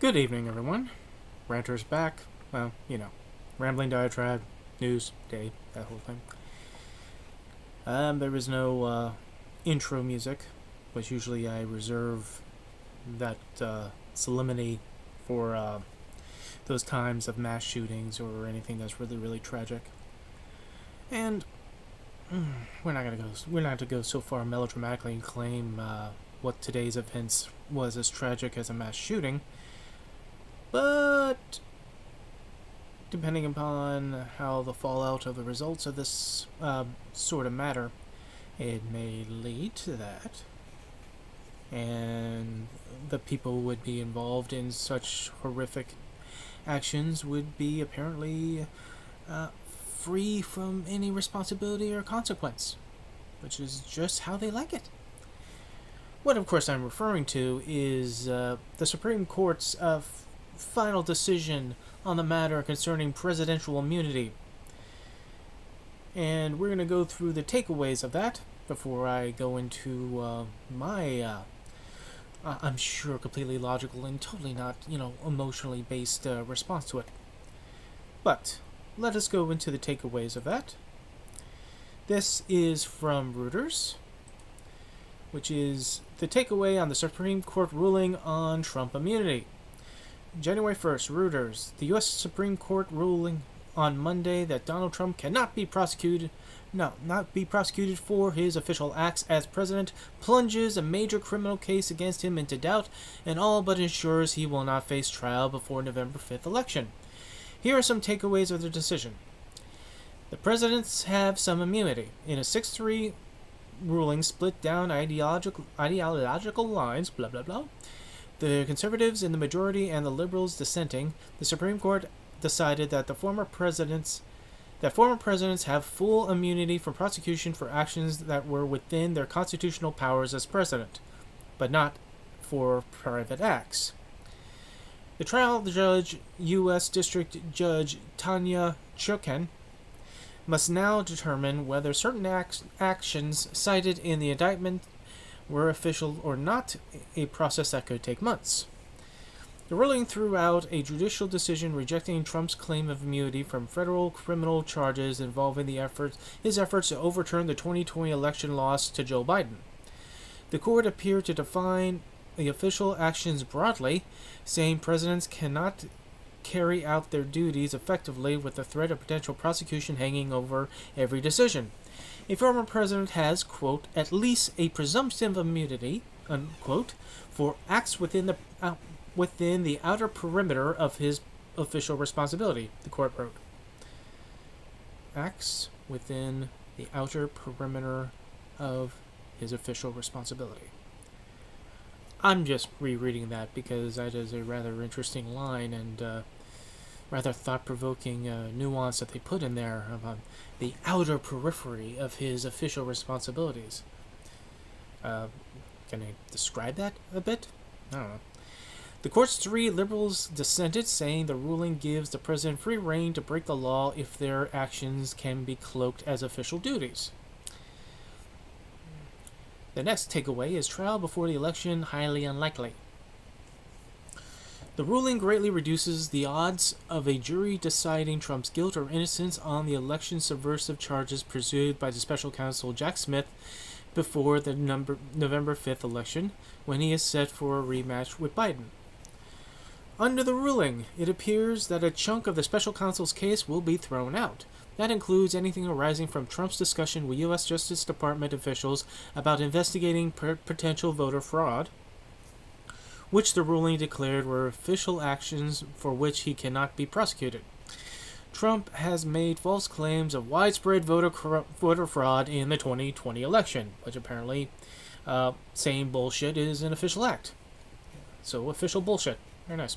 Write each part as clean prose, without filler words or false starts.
Good evening, everyone. Ranter's back. Well, rambling diatribe, news, day, that whole thing. There was no intro music, which usually I reserve that solemnity for those times of mass shootings or anything that's really, really tragic. And we're not going to go so far melodramatically and claim what today's events was as tragic as a mass shooting. But depending upon how the fallout of the results of this sort of matter, it may lead to that. And the people would be involved in such horrific actions would be apparently free from any responsibility or consequence, which is just how they like it. What, of course, I'm referring to is the Supreme Court's final decision on the matter concerning presidential immunity. And we're going to go through the takeaways of that before I go into my, I'm sure, completely logical and totally not, emotionally based response to it. But let us go into the takeaways of that. This is from Reuters, which is the takeaway on the Supreme Court ruling on Trump immunity. January 1st, Reuters. The U.S. Supreme Court ruling on Monday that Donald Trump cannot be prosecuted for his official acts as president plunges a major criminal case against him into doubt and all but ensures he will not face trial before November 5th election. Here are some takeaways of the decision. The presidents have some immunity. In a 6-3 ruling split down ideological lines, blah blah blah, the conservatives in the majority and the liberals dissenting, the Supreme Court decided that former presidents have full immunity from prosecution for actions that were within their constitutional powers as president, but not for private acts. The trial judge, U.S. District Judge Tanya Chutkan, must now determine whether certain actions cited in the indictment were official or not, a process that could take months. The ruling threw out a judicial decision rejecting Trump's claim of immunity from federal criminal charges involving his efforts to overturn the 2020 election loss to Joe Biden. The court appeared to define the official actions broadly, saying presidents cannot carry out their duties effectively with the threat of potential prosecution hanging over every decision. A former president has, quote, at least a presumptive immunity, unquote, for acts within the outer perimeter of his official responsibility, the court wrote. Acts within the outer perimeter of his official responsibility. I'm just rereading that because that is a rather interesting line and rather thought-provoking nuance that they put in there about the outer periphery of his official responsibilities. Can I describe that a bit? I don't know. The court's 3 liberals dissented, saying the ruling gives the president free rein to break the law if their actions can be cloaked as official duties. The next takeaway is trial before the election highly unlikely. The ruling greatly reduces the odds of a jury deciding Trump's guilt or innocence on the election subversive charges pursued by the special counsel Jack Smith before the November 5th election, when he is set for a rematch with Biden. Under the ruling, it appears that a chunk of the special counsel's case will be thrown out. That includes anything arising from Trump's discussion with U.S. Justice Department officials about investigating potential voter fraud, which the ruling declared were official actions for which he cannot be prosecuted. Trump has made false claims of widespread voter fraud in the 2020 election, which apparently saying bullshit is an official act. So official bullshit. Very nice.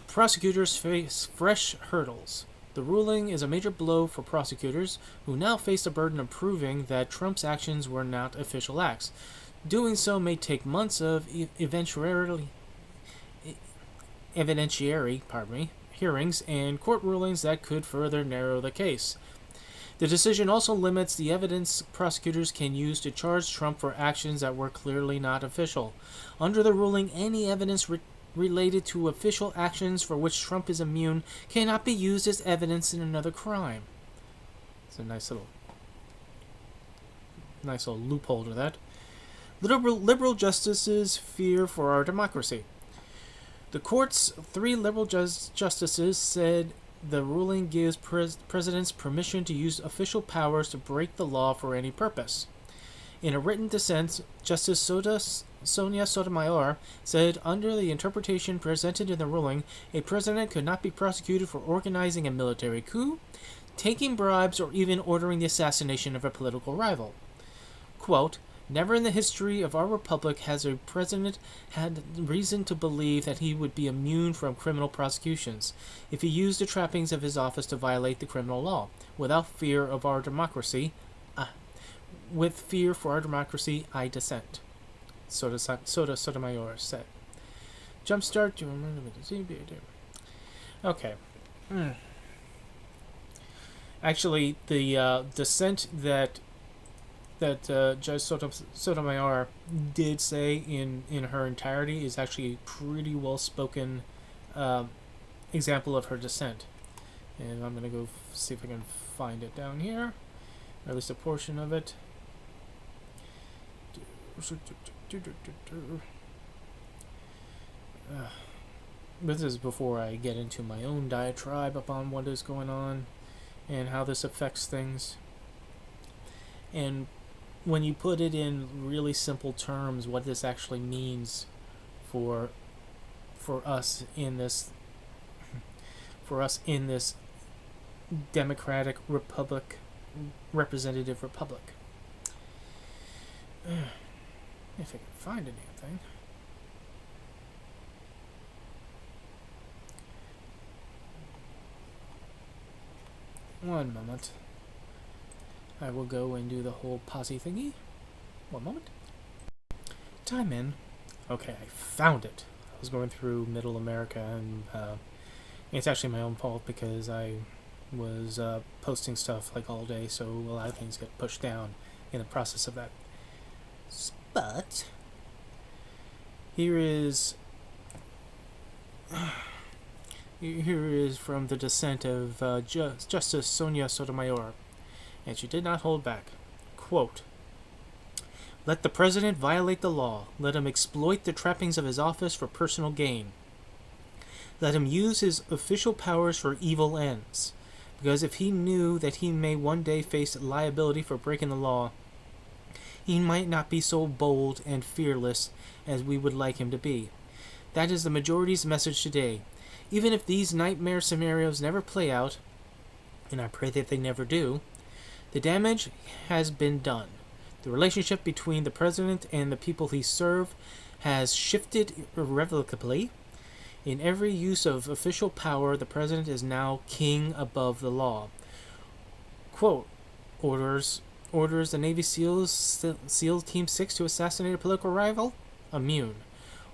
Prosecutors face fresh hurdles. The ruling is a major blow for prosecutors, who now face the burden of proving that Trump's actions were not official acts. Doing so may take months of evidentiary hearings and court rulings that could further narrow the case. The decision also limits the evidence prosecutors can use to charge Trump for actions that were clearly not official. Under the ruling, any evidence related to official actions for which Trump is immune cannot be used as evidence in another crime. It's a nice little loophole to that. Liberal justices fear for our democracy. The court's 3 liberal justices said the ruling gives presidents permission to use official powers to break the law for any purpose. In a written dissent, Justice Sonia Sotomayor said under the interpretation presented in the ruling, a president could not be prosecuted for organizing a military coup, taking bribes, or even ordering the assassination of a political rival. Quote, never in the history of our republic has a president had reason to believe that he would be immune from criminal prosecutions if he used the trappings of his office to violate the criminal law, without fear of our democracy. With fear for our democracy, I dissent, Sotomayor said. Jumpstart. Okay. Actually, the dissent that Judge Sotomayor did say in her entirety is actually a pretty well-spoken example of her dissent. And I'm going to go see if I can find it down here, or at least a portion of it. This is before I get into my own diatribe upon what is going on and how this affects things. And when you put it in really simple terms, what this actually means for us in this democratic republic, representative republic. If I can find anything. One moment. I will go and do the whole posse thingy. One moment. Time in. Okay, I found it. I was going through Middle America, and it's actually my own fault because I was posting stuff like all day, so a lot of things get pushed down in the process of that. But here is from the dissent of Justice Sonia Sotomayor, and she did not hold back. Quote, let the president violate the law. Let him exploit the trappings of his office for personal gain. Let him use his official powers for evil ends. Because if he knew that he may one day face liability for breaking the law, he might not be so bold and fearless as we would like him to be. That is the majority's message today. Even if these nightmare scenarios never play out, and I pray that they never do, the damage has been done. The relationship between the president and the people he serves has shifted irrevocably. In every use of official power, the president is now king above the law. Quote, orders the Navy SEAL Team 6 to assassinate a political rival? Immune.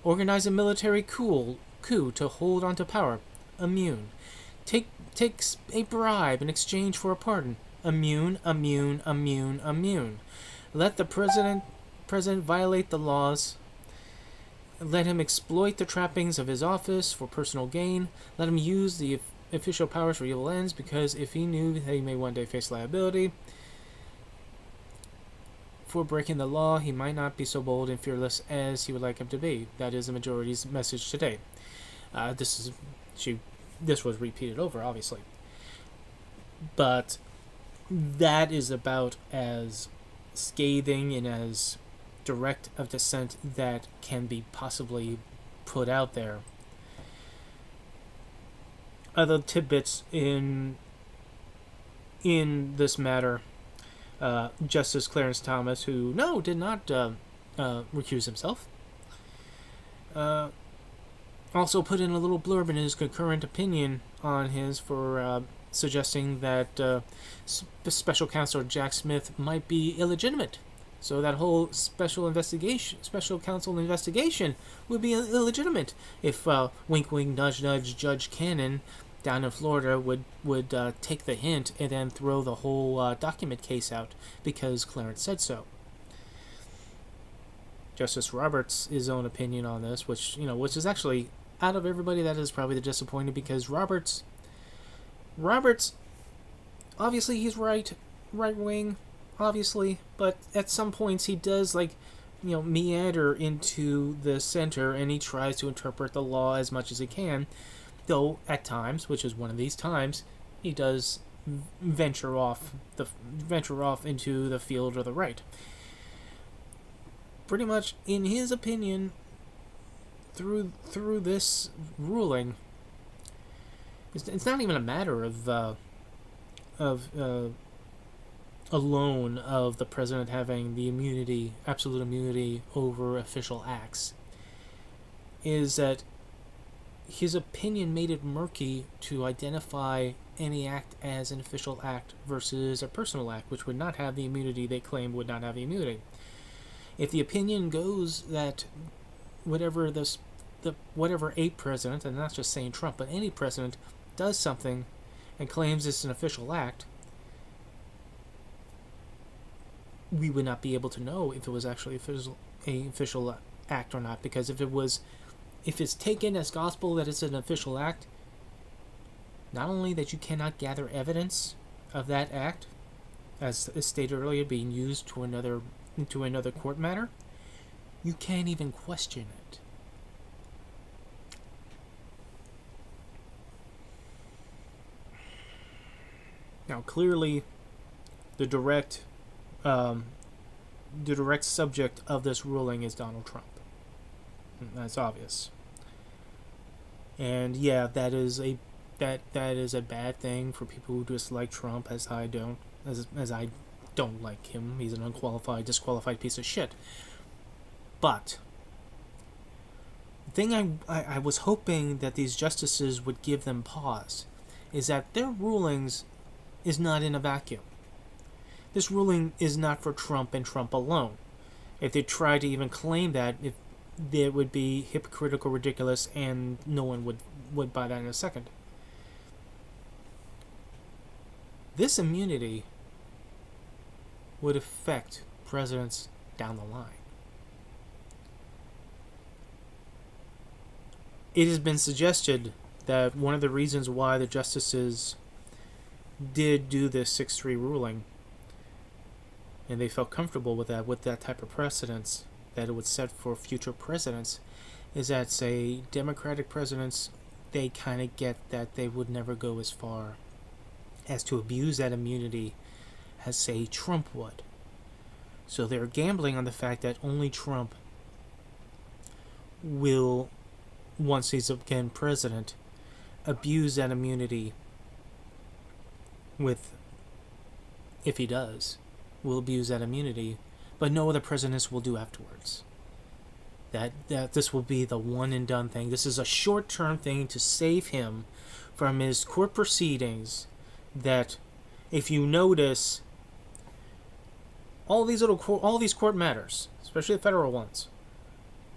Organize a military coup to hold onto power? Immune. Take a bribe in exchange for a pardon? Immune. Let the president violate the laws. Let him exploit the trappings of his office for personal gain. Let him use the official powers for evil ends, because if he knew that he may one day face liability for breaking the law, he might not be so bold and fearless as he would like him to be. That is the majority's message today. This was repeated over, obviously. But that is about as scathing and as direct of dissent that can be possibly put out there. Other tidbits in this matter, Justice Clarence Thomas, who did not recuse himself, also put in a little blurb in his concurrent opinion on his for suggesting that Special Counsel Jack Smith might be illegitimate. So that whole special counsel investigation would be illegitimate if wink wink nudge nudge Judge Cannon down in Florida would take the hint and then throw the whole document case out because Clarence said so. Justice Roberts' his own opinion on this, which is actually out of everybody, that is probably the disappointing, because Roberts, obviously he's right wing, obviously, but at some points he does, like, meander into the center, and he tries to interpret the law as much as he can, though at times, which is one of these times, he does venture off into the field of the right. Pretty much, in his opinion, through this ruling, it's not even a matter of alone of the president having the immunity, absolute immunity over official acts. Is that his opinion made it murky to identify any act as an official act versus a personal act, which would not have the immunity they claim would not have the immunity. If the opinion goes that whatever a president, and not just saying Trump, but any president does something and claims it's an official act, we would not be able to know if it was actually an official act or not, because if it's taken as gospel that it's an official act, not only that you cannot gather evidence of that act, as stated earlier, being used to another court matter, you can't even question it. Now, clearly, the direct subject of this ruling is Donald Trump. That's obvious. And yeah, that is a bad thing for people who dislike Trump, as I don't like him. He's an unqualified, disqualified piece of shit. But the thing I was hoping that these justices would give them pause is that their rulings is not in a vacuum. This ruling is not for Trump and Trump alone. If they try to even claim that, it would be hypocritical, ridiculous, and no one would buy that in a second. This immunity would affect presidents down the line. It has been suggested that one of the reasons why the justices did do this 6-3 ruling, and they felt comfortable with that type of precedence that it would set for future presidents, is that, say, Democratic presidents, they kind of get that they would never go as far as to abuse that immunity as, say, Trump would. So they're gambling on the fact that only Trump will, once he's again president, abuse that immunity if he does, will abuse that immunity, but no other presidents will do afterwards. That this will be the one and done thing. This is a short-term thing to save him from his court proceedings. That, if you notice, all these court matters, especially the federal ones,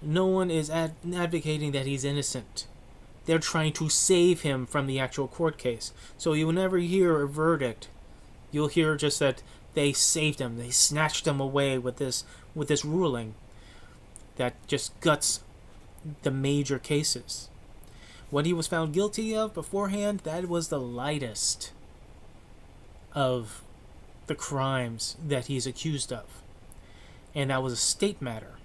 no one is advocating that he's innocent. They're trying to save him from the actual court case. So you will never hear a verdict. You'll hear just that they saved him. They snatched him away with this ruling that just guts the major cases. What he was found guilty of beforehand, that was the lightest of the crimes that he's accused of. And that was a state matter.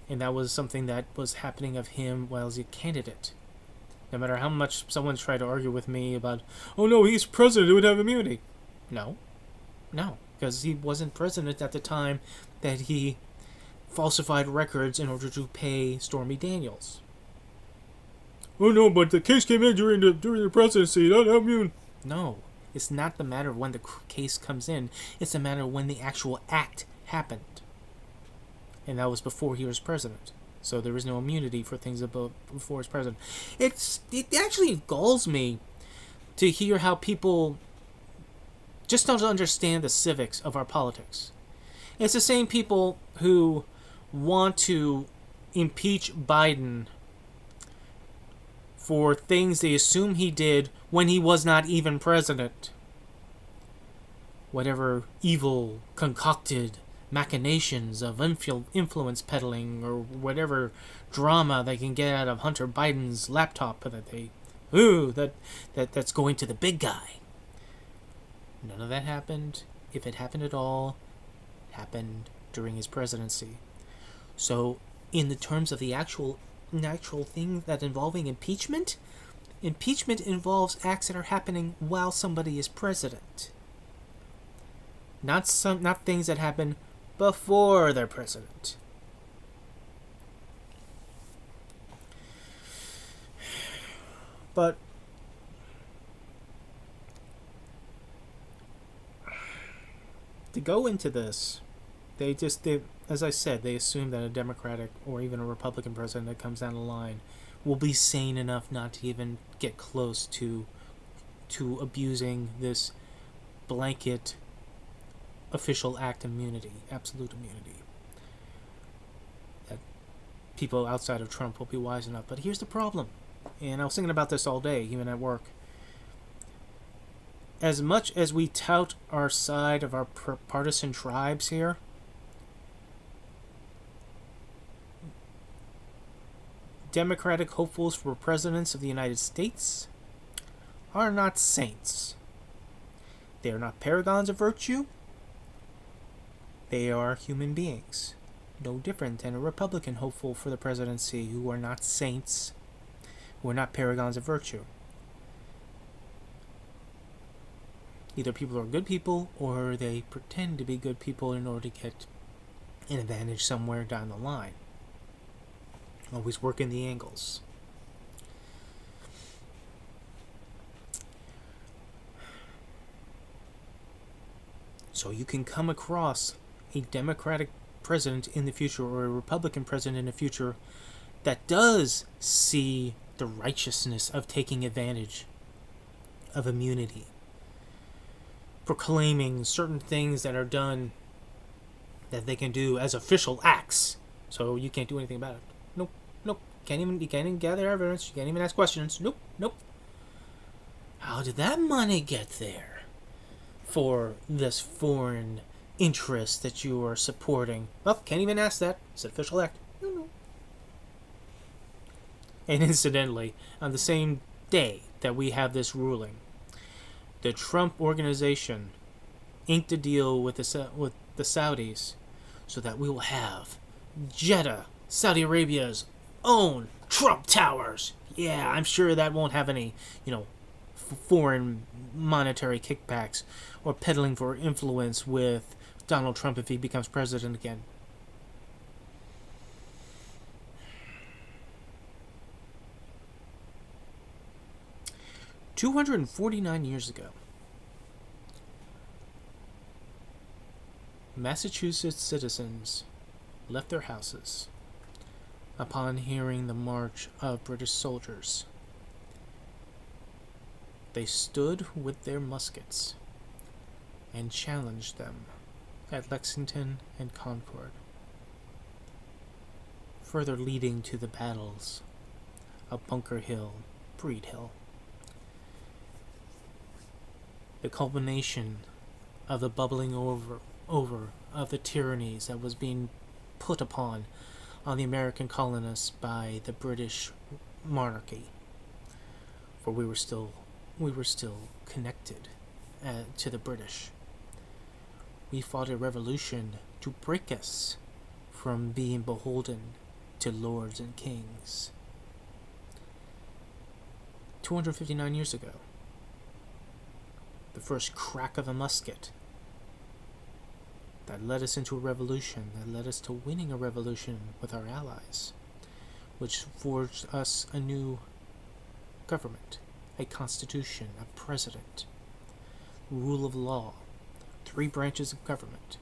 And that was something that was happening of him while he was a candidate. No matter how much someone tried to argue with me about, oh no, he's president, he would have immunity. No, because he wasn't president at the time that he falsified records in order to pay Stormy Daniels. Oh no, but the case came in during the presidency, not immune. No, it's not the matter of when the case comes in. It's a matter of when the actual act happened. And that was before he was president. So there is no immunity for things before he's president. It actually galls me to hear how people just don't understand the civics of our politics. It's the same people who want to impeach Biden for things they assume he did when he was not even president. Whatever evil, concocted machinations of influence peddling or whatever drama they can get out of Hunter Biden's laptop that's going to the big guy. None of that happened. If it happened at all, it happened during his presidency. So, in the terms of the actual thing that involving impeachment involves acts that are happening while somebody is president. Not things that happen before they're president. But to go into this, they as I said, they assume that a Democratic or even a Republican president that comes down the line will be sane enough not to even get close to abusing this blanket official act immunity, absolute immunity. That people outside of Trump will be wise enough. But here's the problem, and I was thinking about this all day, even at work. As much as we tout our side of our partisan tribes here, Democratic hopefuls for presidents of the United States are not saints. They are not paragons of virtue. They are human beings, no different than a Republican hopeful for the presidency, who are not saints, who are not paragons of virtue. Either people are good people, or they pretend to be good people in order to get an advantage somewhere down the line. Always working the angles. So you can come across a Democratic president in the future or a Republican president in the future that does see the righteousness of taking advantage of immunity, proclaiming certain things that are done that they can do as official acts, so you can't do anything about it. Nope. You can't even gather evidence. You can't even ask questions. Nope. How did that money get there for this foreign interest that you are supporting? Well, can't even ask that. It's an official act. No. And incidentally, on the same day that we have this ruling, the Trump organization inked a deal with the Saudis so that we will have Jeddah, Saudi Arabia's own Trump Towers. Yeah, I'm sure that won't have any, foreign monetary kickbacks or peddling for influence with Donald Trump if he becomes president again. "249 years ago, Massachusetts citizens left their houses upon hearing the march of British soldiers. They stood with their muskets and challenged them at Lexington and Concord, further leading to the battles of Bunker Hill, Breed Hill. The culmination of the bubbling over of the tyrannies that was being put upon the American colonists by the British monarchy, for we were still connected to the British. We fought a revolution to break us from being beholden to lords and kings. 259 years ago, the first crack of a musket that led us into a revolution, that led us to winning a revolution with our allies, which forged us a new government, a constitution, a president, rule of law, 3 branches of government.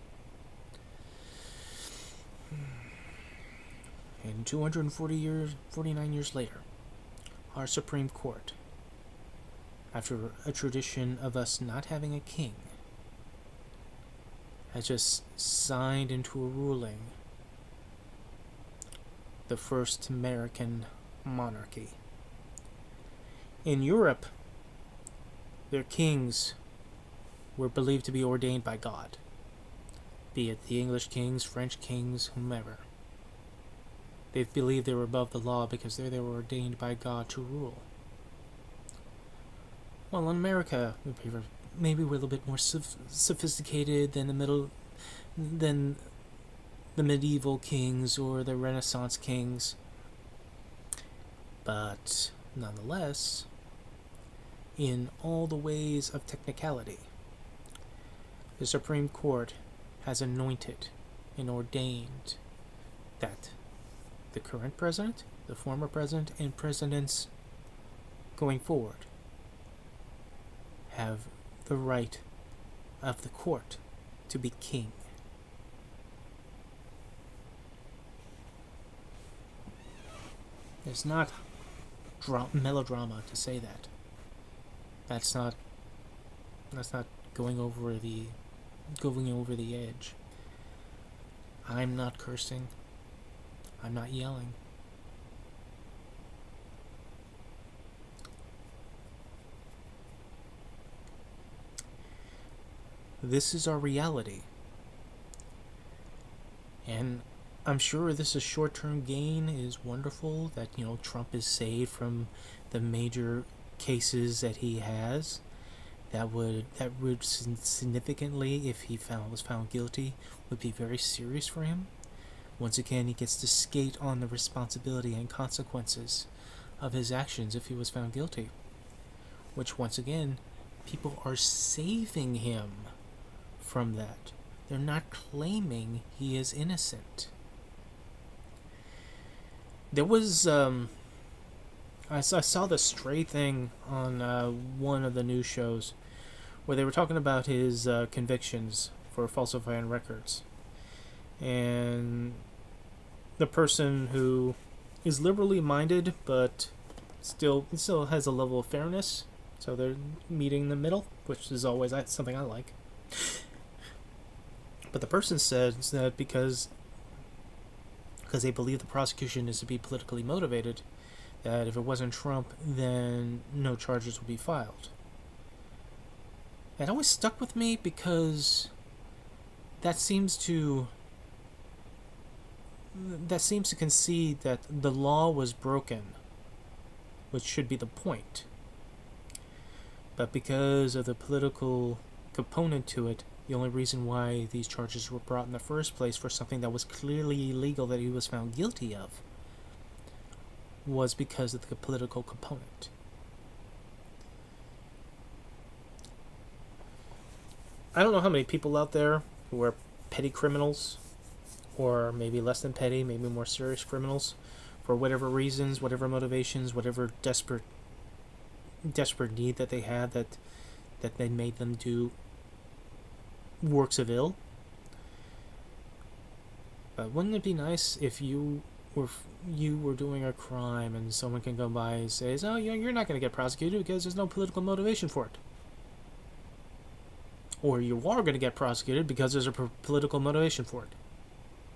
And 49 years later, our Supreme Court, after a tradition of us not having a king, has just signed into a ruling the first American monarchy. In Europe, their kings were believed to be ordained by God. be it the English kings, French kings, whomever. They believed they were above the law because they were ordained by God to rule. Well, in America, maybe we're a little bit more sophisticated than than the medieval kings or the Renaissance kings. But nonetheless, in all the ways of technicality, the Supreme Court has anointed and ordained that the current president, the former president, and presidents going forward have the right of the court to be king. It's not melodrama to say that. That's not going over the edge. I'm not cursing. I'm not yelling. This is our reality. And I'm sure this is short-term gain is wonderful, that, Trump is saved from the major cases that he has. That would significantly, if he was found guilty, would be very serious for him. Once again, he gets to skate on the responsibility and consequences of his actions if he was found guilty. Which, once again, people are saving him from that. They're not claiming he is innocent. There was, I saw the Stray thing on one of the news shows where they were talking about his convictions for falsifying records. And the person who is liberally minded but still has a level of fairness, so they're meeting in the middle, which is always something I like. But the person says that because they believe the prosecution is to be politically motivated, that if it wasn't Trump, then no charges would be filed. That always stuck with me because that seems to concede that the law was broken, which should be the point. But because of the political component to it, the only reason why these charges were brought in the first place for something that was clearly illegal that he was found guilty of was because of the political component. I don't know how many people out there who are petty criminals, or maybe less than petty, maybe more serious criminals, for whatever reasons, whatever motivations, whatever desperate need that they had, that they made them do works of ill. But wouldn't it be nice if you were doing a crime and someone can go by and say, "Oh, you're not going to get prosecuted because there's no political motivation for it," or "You are going to get prosecuted because there's a political motivation for it"?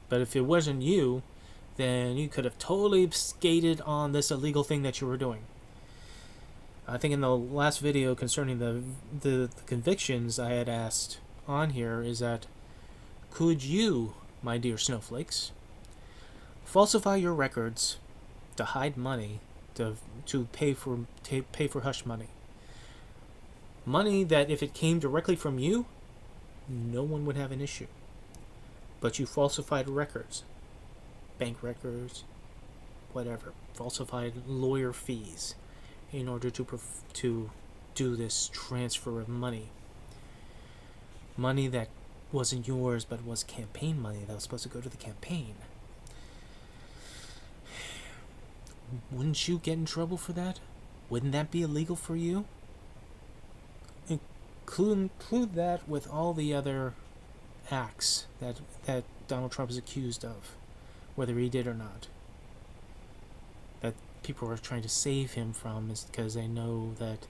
But if it wasn't you, then you could have totally skated on this illegal thing that you were doing. I think in the last video concerning the convictions, I had asked on here is that, could you, my dear snowflakes, falsify your records to hide money, to pay for hush money that if it came directly from you, no one would have an issue, but you falsified records, bank records, whatever, falsified lawyer fees in order to do this transfer of money that wasn't yours but was campaign money that was supposed to go to the campaign. Wouldn't you get in trouble for that? Wouldn't that be illegal for you? Include that with all the other acts that Donald Trump is accused of, whether he did or not, that people are trying to save him from, is because they know that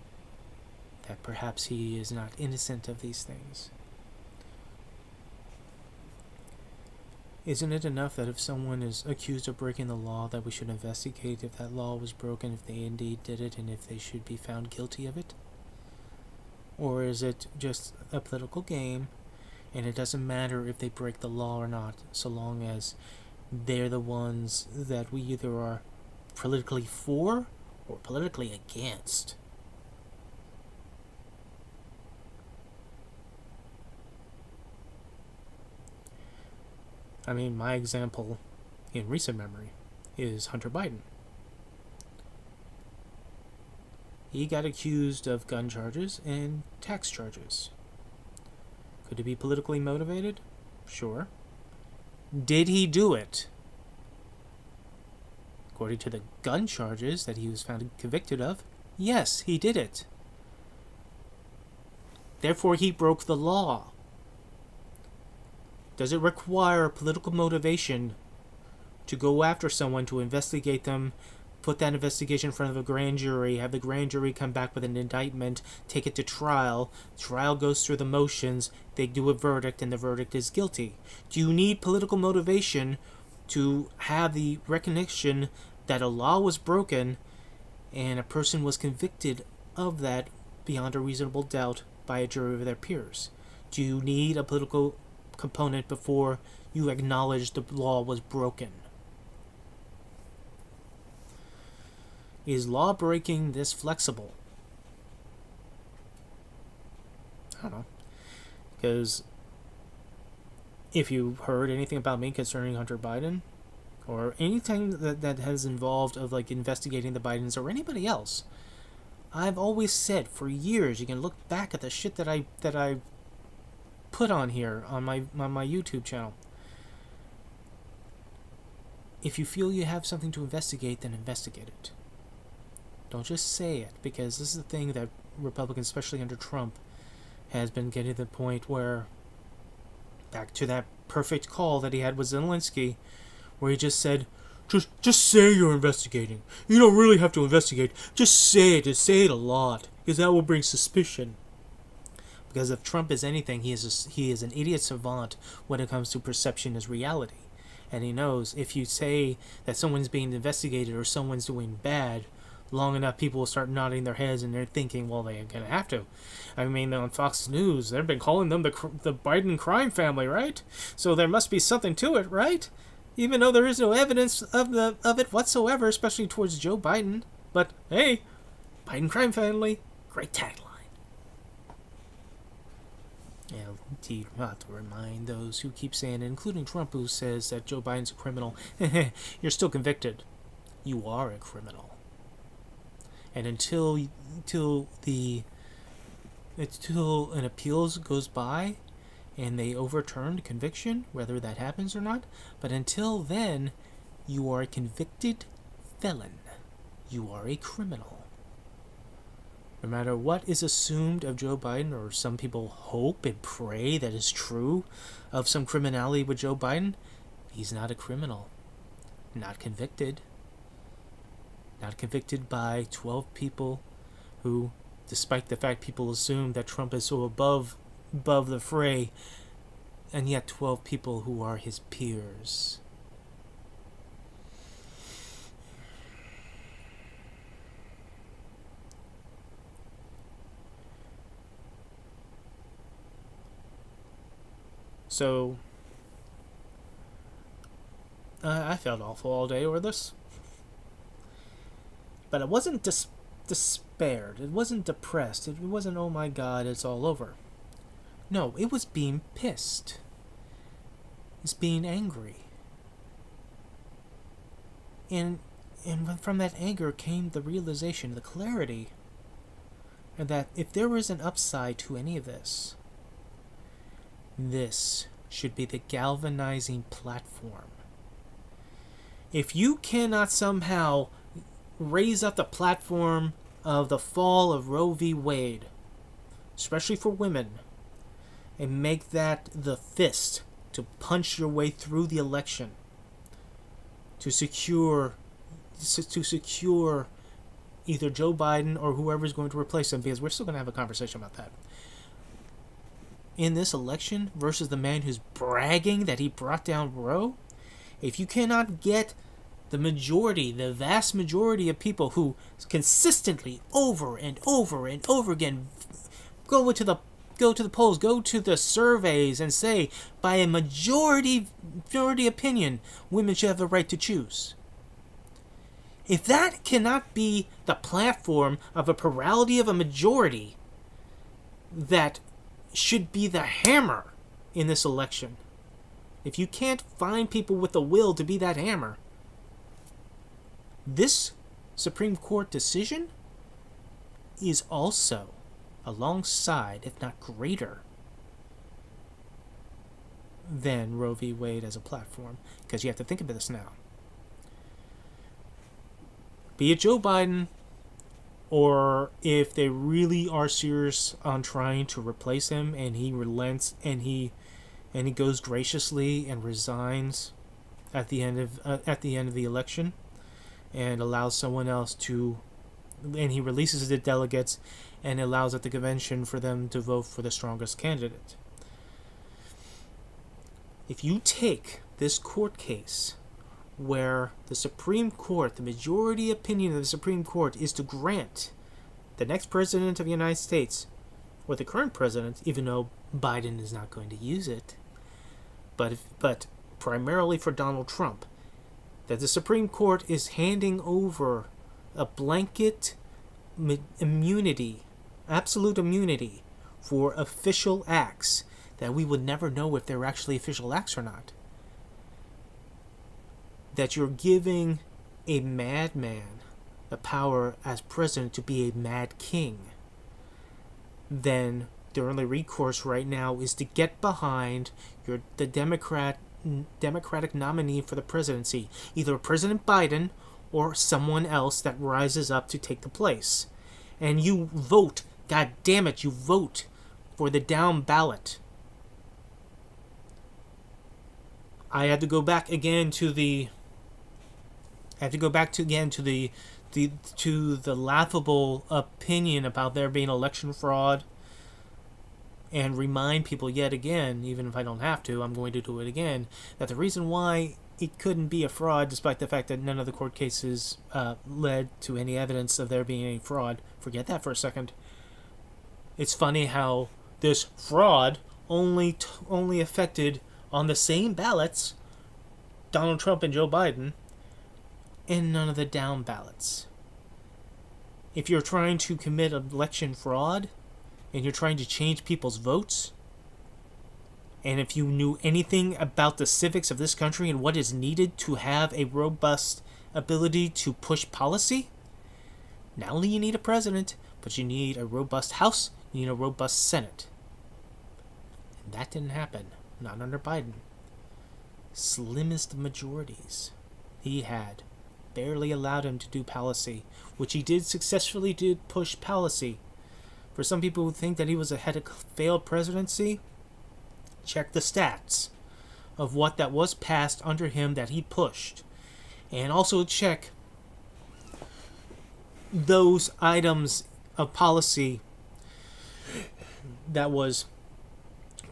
perhaps he is not innocent of these things. Isn't it enough that if someone is accused of breaking the law, that we should investigate if that law was broken, if they indeed did it, and if they should be found guilty of it? Or is it just a political game, And it doesn't matter if they break the law or not, so long as they're the ones that we either are politically for or politically against. I mean, my example in recent memory is Hunter Biden. He got accused of gun charges and tax charges. Could it be politically motivated? Sure. Did he do it? According to the gun charges that he was found convicted of, yes, he did it. Therefore, he broke the law. Does it require political motivation to go after someone, to investigate them, put that investigation in front of a grand jury, have the grand jury come back with an indictment, take it to trial, trial goes through the motions, they do a verdict, and the verdict is guilty? Do you need political motivation to have the recognition that a law was broken and a person was convicted of that beyond a reasonable doubt by a jury of their peers? Do you need a political component before you acknowledge the law was broken? Is law breaking this flexible? I don't know. Because if you heard anything about me concerning Hunter Biden, or anything that has involved of like investigating the Bidens or anybody else, I've always said for years, you can look back at the shit that I put on here on my YouTube channel. If you feel you have something to investigate, then investigate it. Don't just say it, because this is the thing that Republicans, especially under Trump, has been getting to the point where, back to that perfect call that he had with Zelensky, where he just said, just say you're investigating. You don't really have to investigate. Just say it. Just say it a lot, because that will bring suspicion. Because if Trump is anything, he is an idiot savant when it comes to perception as reality. And he knows if you say that someone's being investigated or someone's doing bad, long enough people will start nodding their heads and they're thinking, well, they're going to have to. I mean, on Fox News, they've been calling them the Biden crime family, right? So there must be something to it, right? Even though there is no evidence of it whatsoever, especially towards Joe Biden. But hey, Biden crime family, great tagline. Yeah, indeed, we'll have to remind those who keep saying it, including Trump, who says that Joe Biden's a criminal. You're still convicted. You are a criminal. And until an appeals goes by and they overturn the conviction, whether that happens or not, but until then, you are a convicted felon. You are a criminal. No matter what is assumed of Joe Biden, or some people hope and pray that is true of some criminality with Joe Biden, he's not a criminal. Not convicted. Not convicted by 12 people who, despite the fact people assume that Trump is so above the fray, and yet 12 people who are his peers. So, I felt awful all day over this. But it wasn't despaired. It wasn't depressed. It wasn't, oh my god, it's all over. No, it was being pissed. It's being angry. And from that anger came the realization, the clarity, that if there was an upside to any of this should be the galvanizing platform. If you cannot somehow raise up the platform of the fall of Roe v. Wade, especially for women, and make that the fist to punch your way through the election, to secure either Joe Biden or whoever's going to replace him, because we're still going to have a conversation about that, in this election versus the man who's bragging that he brought down Roe, if you cannot get the vast majority of people who consistently over and over and over again go into the go to the polls, go to the surveys, and say, by a majority opinion, women should have the right to choose. If that cannot be the platform of a plurality of a majority that should be the hammer in this election, if you can't find people with the will to be that hammer, this Supreme Court decision is also alongside, if not greater, than Roe v. Wade as a platform. Because you have to think about this now. Be it Joe Biden, or if they really are serious on trying to replace him, and he relents, and he goes graciously and resigns at the end of the election, and allows someone else to, and he releases the delegates, and allows at the convention for them to vote for the strongest candidate. If you take this court case where the Supreme Court, the majority opinion of the Supreme Court is to grant the next president of the United States, or the current president, even though Biden is not going to use it, but primarily for Donald Trump, that the Supreme Court is handing over a blanket immunity, absolute immunity, for official acts that we would never know if they're actually official acts or not. That you're giving a madman the power as president to be a mad king, then the only recourse right now is to get behind the Democratic nominee for the presidency, either President Biden or someone else that rises up to take the place. And you vote, god damn it, you vote for the down ballot. I had to go back again to the laughable opinion about there being election fraud, and remind people yet again, even if I don't have to, I'm going to do it again, that the reason why it couldn't be a fraud, despite the fact that none of the court cases led to any evidence of there being any fraud, forget that for a second. It's funny how this fraud only affected, on the same ballots, Donald Trump and Joe Biden, and none of the down ballots. If you're trying to commit election fraud, and you're trying to change people's votes, and if you knew anything about the civics of this country and what is needed to have a robust ability to push policy, not only you need a president, but you need a robust House, you need a robust Senate. And that didn't happen, not under Biden. Slimmest majorities he had barely allowed him to do policy, which he did successfully push policy. For some people who think that he had a failed presidency, check the stats of what that was passed under him that he pushed. And also check those items of policy that was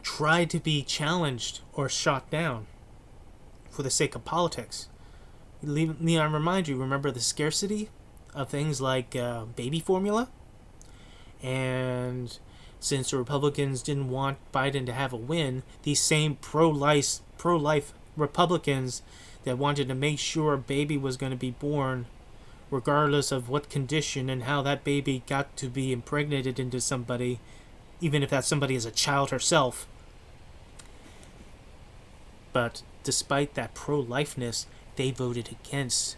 tried to be challenged or shot down for the sake of politics. Leon, remember the scarcity of things like baby formula? And since the Republicans didn't want Biden to have a win, these same pro-life Republicans that wanted to make sure a baby was going to be born, regardless of what condition and how that baby got to be impregnated into somebody, even if that somebody is a child herself. But despite that pro-lifeness, they voted against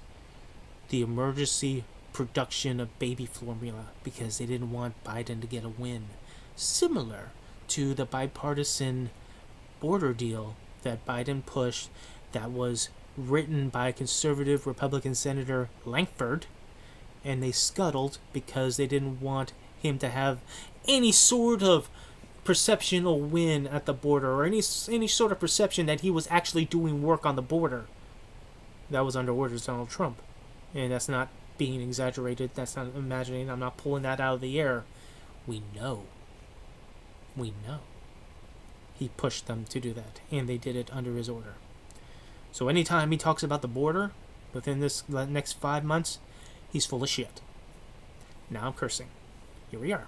the emergency production of baby formula because they didn't want Biden to get a win. Similar to the bipartisan border deal that Biden pushed, that was written by conservative Republican Senator Langford, and they scuttled because they didn't want him to have any sort of perception or win at the border, or any sort of perception that he was actually doing work on the border. That was under orders of Donald Trump. And that's not being exaggerated. That's not imagining. I'm not pulling that out of the air. We know. He pushed them to do that. And they did it under his order. So anytime he talks about the border within this next 5 months, he's full of shit. Now I'm cursing. Here we are.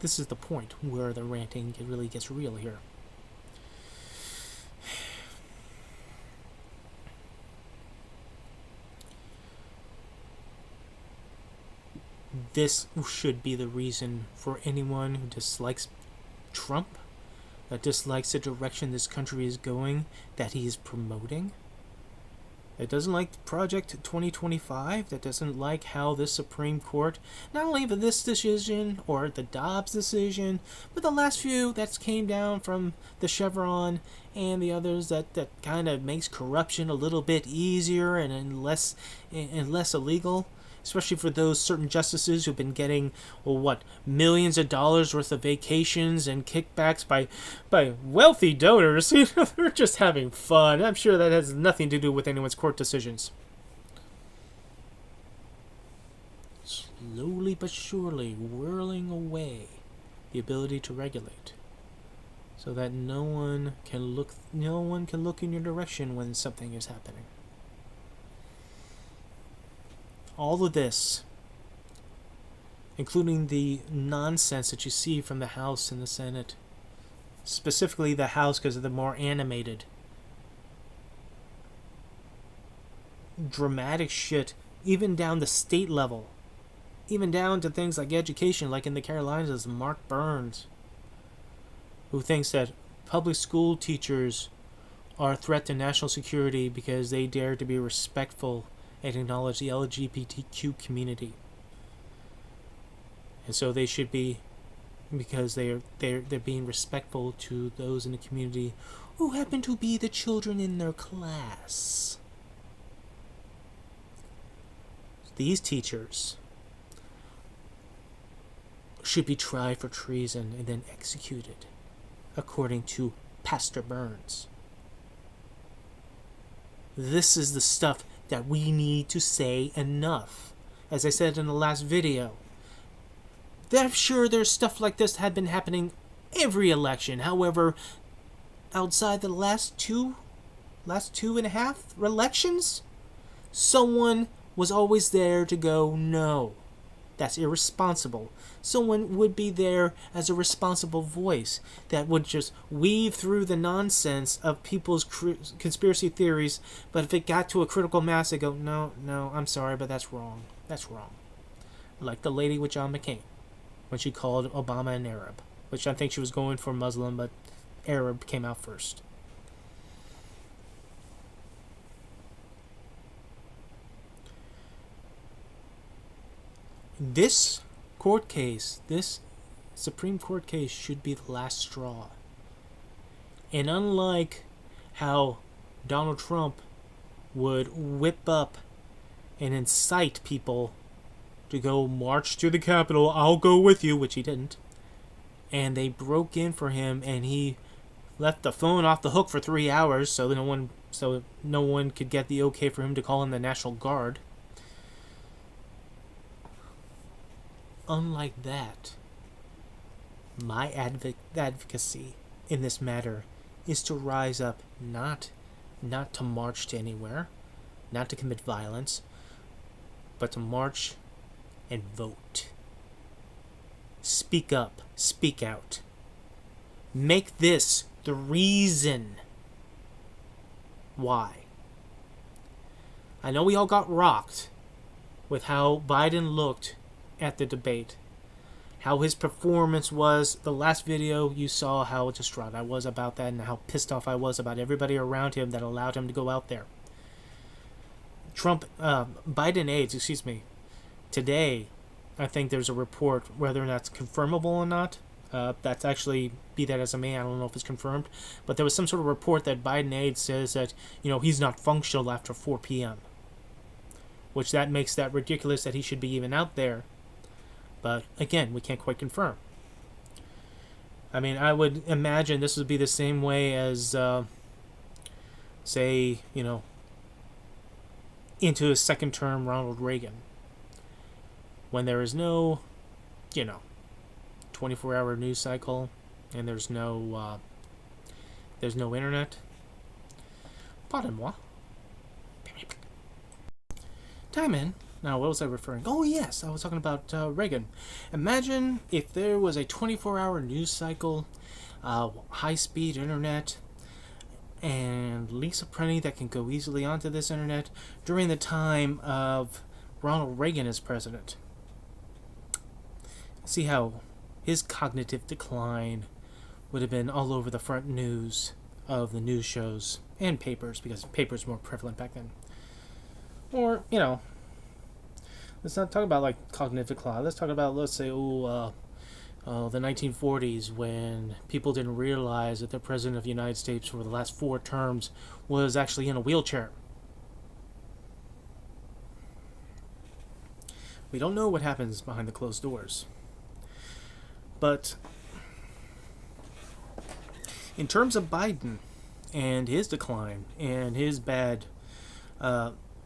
this is the point where the ranting really gets real here. This should be the reason for anyone who dislikes Trump, that dislikes the direction this country is going, that he is promoting, that doesn't like Project 2025, that doesn't like how this Supreme Court, not only for this decision or the Dobbs decision, but the last few that came down from the Chevron and the others that kind of makes corruption a little bit easier and less illegal. Especially for those certain justices who've been getting, millions of dollars worth of vacations and kickbacks by wealthy donors. They're just having fun. I'm sure that has nothing to do with anyone's court decisions. Slowly but surely whirling away the ability to regulate, so that no one can look in your direction when something is happening. All of this, including the nonsense that you see from the House and the Senate, specifically the House because of the more animated, dramatic shit, even down the state level, even down to things like education, like in the Carolinas, Mark Burns, who thinks that public school teachers are a threat to national security because they dare to be respectful and acknowledge the LGBTQ community, and so they should be, because they're being respectful to those in the community who happen to be the children in their class. These teachers should be tried for treason and then executed, according to Pastor Burns. This is the stuff that we need to say enough. As I said in the last video, I'm sure there's stuff like this had been happening every election. However, outside the last two and a half elections, someone was always there to go, no, that's irresponsible. Someone would be there as a responsible voice that would just weave through the nonsense of people's conspiracy theories, but if it got to a critical mass, they go, no, I'm sorry, but that's wrong. That's wrong. Like the lady with John McCain, when she called Obama an Arab, which I think she was going for Muslim, but Arab came out first. This court case, this Supreme Court case, should be the last straw. And unlike how Donald Trump would whip up and incite people to go march to the Capitol, I'll go with you, which he didn't, and they broke in for him and he left the phone off the hook for 3 hours so no one could get the okay for him to call in the National Guard. Unlike that, my advocacy in this matter is to rise up, not to march to anywhere, not to commit violence, but to march and vote. Speak up, speak out. Make this the reason why. I know we all got rocked with how Biden looked at the debate, how his performance was. The last video you saw how distraught I was about that and how pissed off I was about everybody around him that allowed him to go out there. Biden aides, today I think there's a report, whether that's confirmable or not, that's actually, be that as it may, I don't know if it's confirmed, but there was some sort of report that Biden aides says that, he's not functional after 4 p.m., which that makes that ridiculous that he should be even out there. But again, we can't quite confirm. I mean, I would imagine this would be the same way as, into his second term Ronald Reagan, when there is no, 24-hour news cycle and there's no internet. Pardon moi. Time in Now, what was I referring? Oh, yes, I was talking about Reagan. Imagine if there was a 24-hour news cycle, high-speed internet, and Lisa Prenny that can go easily onto this internet during the time of Ronald Reagan as president. See how his cognitive decline would have been all over the front news of the news shows and papers, because papers were more prevalent back then. Or, let's not talk about like cognitive decline. Let's talk about, let's say, the 1940s, when people didn't realize that the president of the United States for the last 4 terms was actually in a wheelchair. We don't know what happens behind the closed doors. But in terms of Biden and his decline and his bad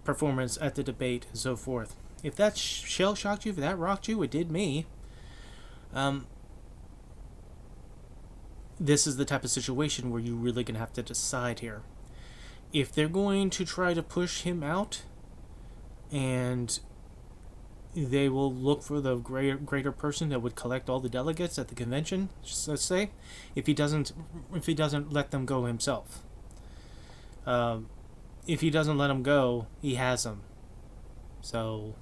performance at the debate and so forth, if that shell-shocked you, if that rocked you, it did me. This is the type of situation where you're really going to have to decide here. If they're going to try to push him out, and they will look for the greater person that would collect all the delegates at the convention, let's say, if he doesn't let them go himself. If he doesn't let them go, he has them. So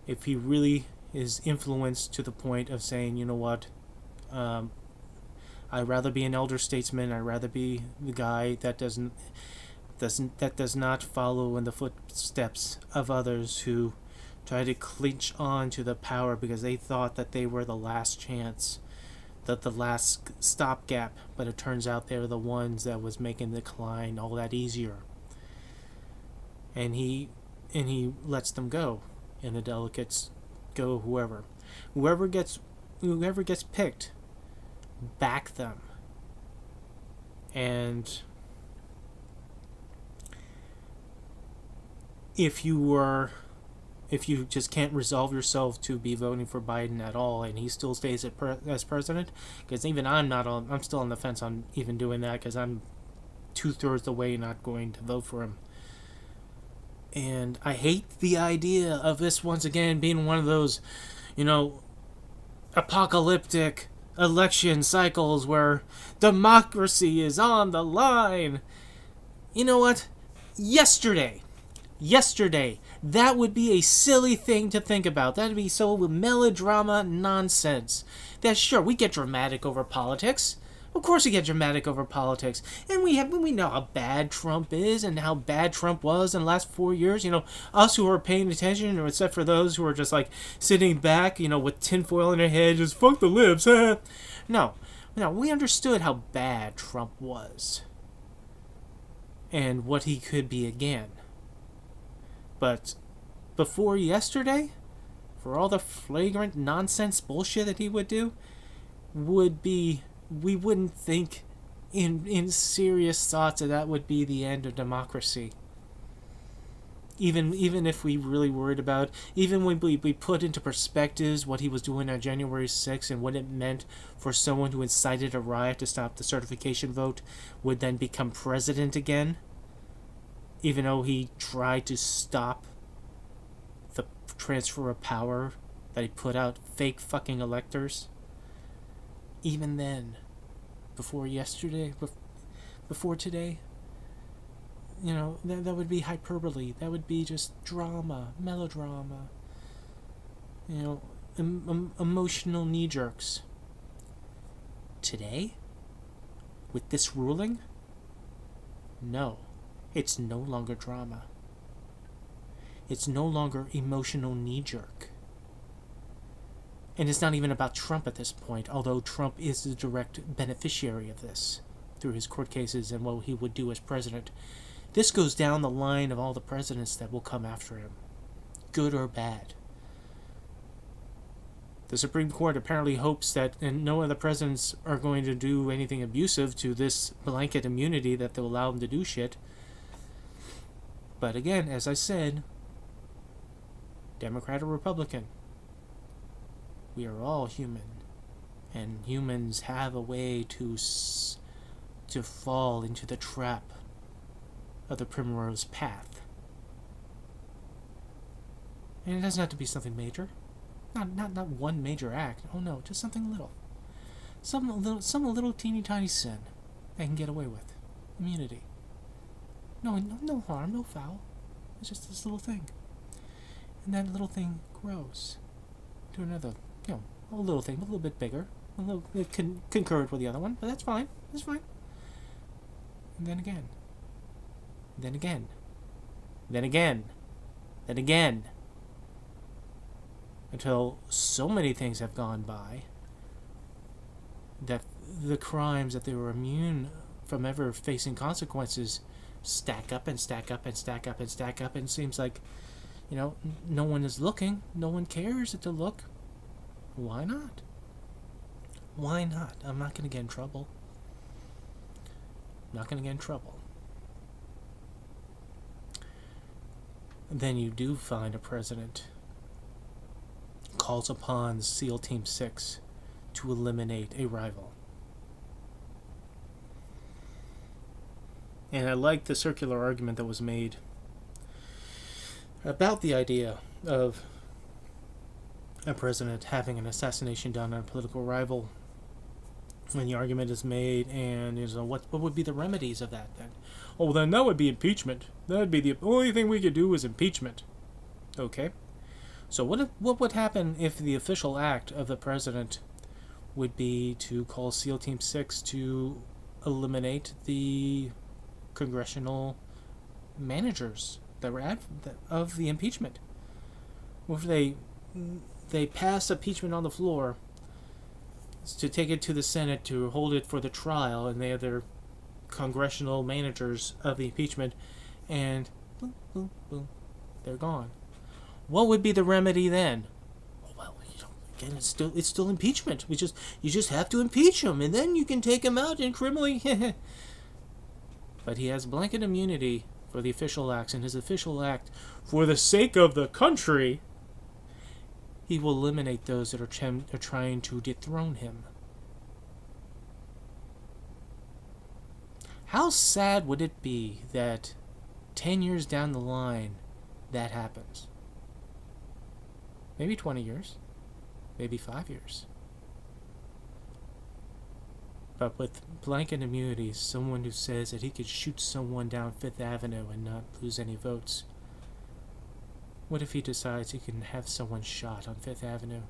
if he really is influenced to the point of saying, you know what, I'd rather be an elder statesman, I'd rather be the guy that does not follow in the footsteps of others who try to clinch on to the power because they thought that they were the last chance, that the last stopgap, but it turns out they're the ones that was making the decline all that easier. And he lets them go, and the delegates go whoever gets picked, back them. And if you just can't resolve yourself to be voting for Biden at all, and he still stays as president, because even I'm still on the fence on even doing that, because I'm 2/3 the way not going to vote for him. And I hate the idea of this once again being one of those, apocalyptic election cycles where democracy is on the line. You know what? Yesterday, that would be a silly thing to think about. That would be so melodrama nonsense. That sure, we get dramatic over politics. Of course we get dramatic over politics. And we know how bad Trump is and how bad Trump was in the last 4 years. Us who are paying attention, or except for those who are just like sitting back, with tinfoil in their head, just fuck the libs. No, we understood how bad Trump was. And what he could be again. But before yesterday, for all the flagrant nonsense bullshit that he would do, we wouldn't think in serious thoughts that would be the end of democracy. Even if we really worried about, even when we put into perspectives what he was doing on January 6th and what it meant for someone who incited a riot to stop the certification vote would then become president again, even though he tried to stop the transfer of power that he put out fake fucking electors. Even then, before yesterday, before today, that would be hyperbole. That would be just drama, melodrama. Emotional knee-jerks. Today, with this ruling, no, it's no longer drama. It's no longer emotional knee-jerk. And it's not even about Trump at this point, although Trump is the direct beneficiary of this through his court cases and what he would do as president. This goes down the line of all the presidents that will come after him, good or bad. The Supreme Court apparently hopes that no other presidents are going to do anything abusive to this blanket immunity that they'll allow them to do shit. But again, as I said, Democrat or Republican, we are all human, and humans have a way to fall into the trap of the primrose path. And it doesn't have to be something major. Not one major act. Oh no, just something little. Some little teeny tiny sin they can get away with. Immunity. No harm, no foul. It's just this little thing. And that little thing grows to another, a little thing, a little bit bigger. A little it concurrent with the other one, but that's fine. That's fine. And then again. Then again. Then again. Then again. Until so many things have gone by that the crimes that they were immune from ever facing consequences stack up and stack up and stack up and stack up, and it seems like, no one is looking, no one cares to look. Why not? Why not? I'm not going to get in trouble. Not going to get in trouble. And then you do find a president calls upon SEAL Team 6 to eliminate a rival. And I like the circular argument that was made about the idea of a president having an assassination done on a political rival. When the argument is made, and what would be the remedies of that then? Oh, then that would be impeachment. That would be the only thing we could do is impeachment. Okay. So what would happen if the official act of the president would be to call SEAL Team 6 to eliminate the congressional managers that were of the impeachment? What if they pass impeachment on the floor to take it to the Senate to hold it for the trial, and they have their congressional managers of the impeachment, and boom, boom, boom, they're gone. What would be the remedy then? Well, again, it's still impeachment. You just have to impeach him, and then you can take him out and criminally. But he has blanket immunity for the official acts, and his official act, for the sake of the country, he will eliminate those that are trying to dethrone him. How sad would it be that 10 years down the line that happens? Maybe 20 years. Maybe 5 years. But with blanket immunity, someone who says that he could shoot someone down Fifth Avenue and not lose any votes. What if he decides he can have someone shot on Fifth Avenue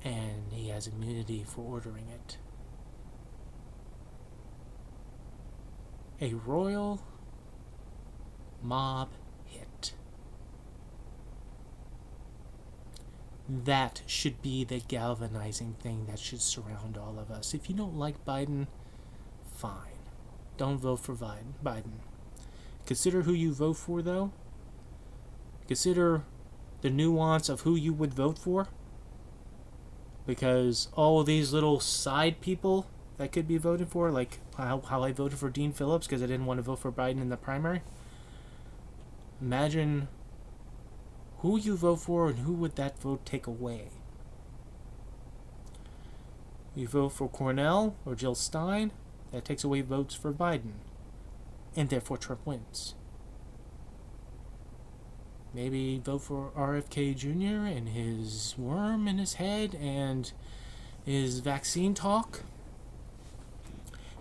and he has immunity for ordering it? A royal mob hit. That should be the galvanizing thing that should surround all of us. If you don't like Biden, fine. Don't vote for Biden. Consider who you vote for, though. Consider the nuance of who you would vote for. Because all these little side people that could be voted for, like how I voted for Dean Phillips because I didn't want to vote for Biden in the primary. Imagine who you vote for and who would that vote take away. You vote for Cornell or Jill Stein, that takes away votes for Biden, and therefore Trump wins. Maybe vote for RFK Jr. and his worm in his head and his vaccine talk.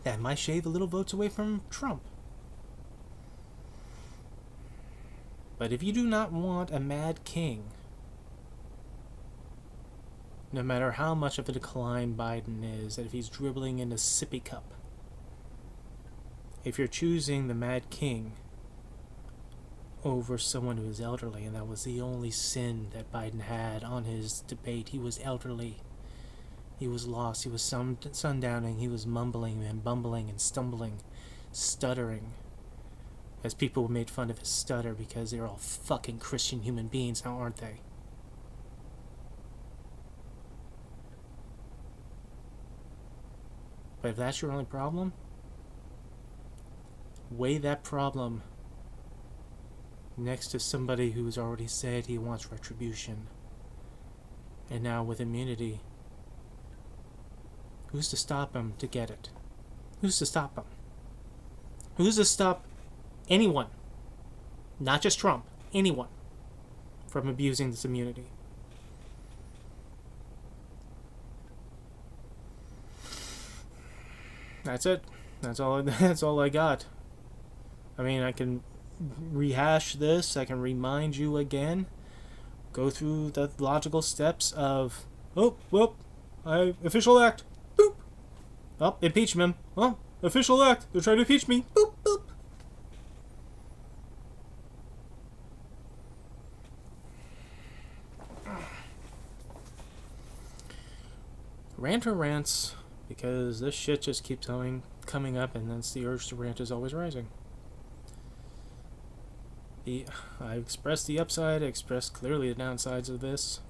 That might shave a little votes away from Trump. But if you do not want a mad king, no matter how much of a decline Biden is, that if he's dribbling in a sippy cup, if you're choosing the mad king over someone who is elderly, and that was the only sin that Biden had on his debate, he was elderly. He was lost. He was sundowning. He was mumbling and bumbling and stumbling, stuttering. As people made fun of his stutter because they're all fucking Christian human beings now, aren't they? But if that's your only problem, weigh that problem next to somebody who's already said he wants retribution. And now with immunity, who's to stop him to get it? Who's to stop him? Who's to stop anyone? Not just Trump. Anyone. from abusing this immunity. That's it. That's all. That's all I got. I mean, I can rehash this. I can remind you again. Go through the logical steps of, oh, well, official act. Boop. Oh, impeachment. Oh, official act. They're trying to impeach me. Boop, boop. Ranter rants because this shit just keeps coming up, and then the urge to rant is always rising. I expressed the upside, I expressed clearly the downsides of this.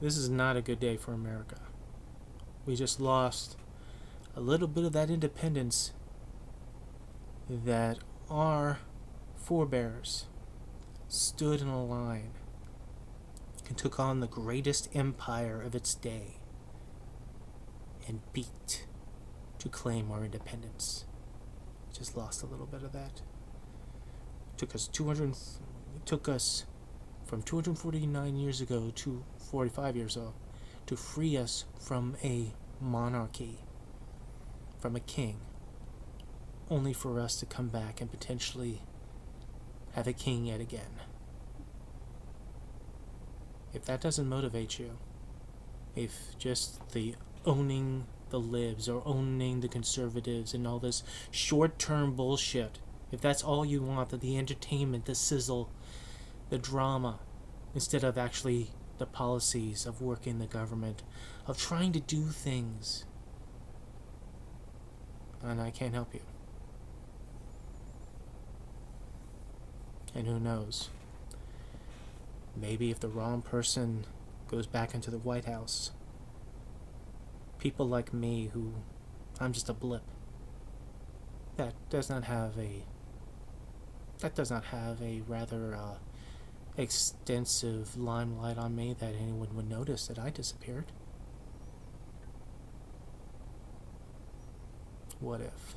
This is not a good day for America. We just lost a little bit of that independence that our forebears stood in a line and took on the greatest empire of its day and beat to claim our independence. Just lost a little bit of that. It took us from 249 years ago to 45 years ago to free us from a monarchy, from a king, only for us to come back and potentially have a king yet again. If that doesn't motivate you, if just the owning the libs or owning the conservatives and all this short-term bullshit, if that's all you want, the entertainment, the sizzle, the drama, instead of actually the policies of working the government, of trying to do things, and I can't help you. And who knows? Maybe if the wrong person goes back into the White House, people like me, who I'm just a blip, that does not have a rather extensive limelight on me that anyone would notice that I disappeared. What if?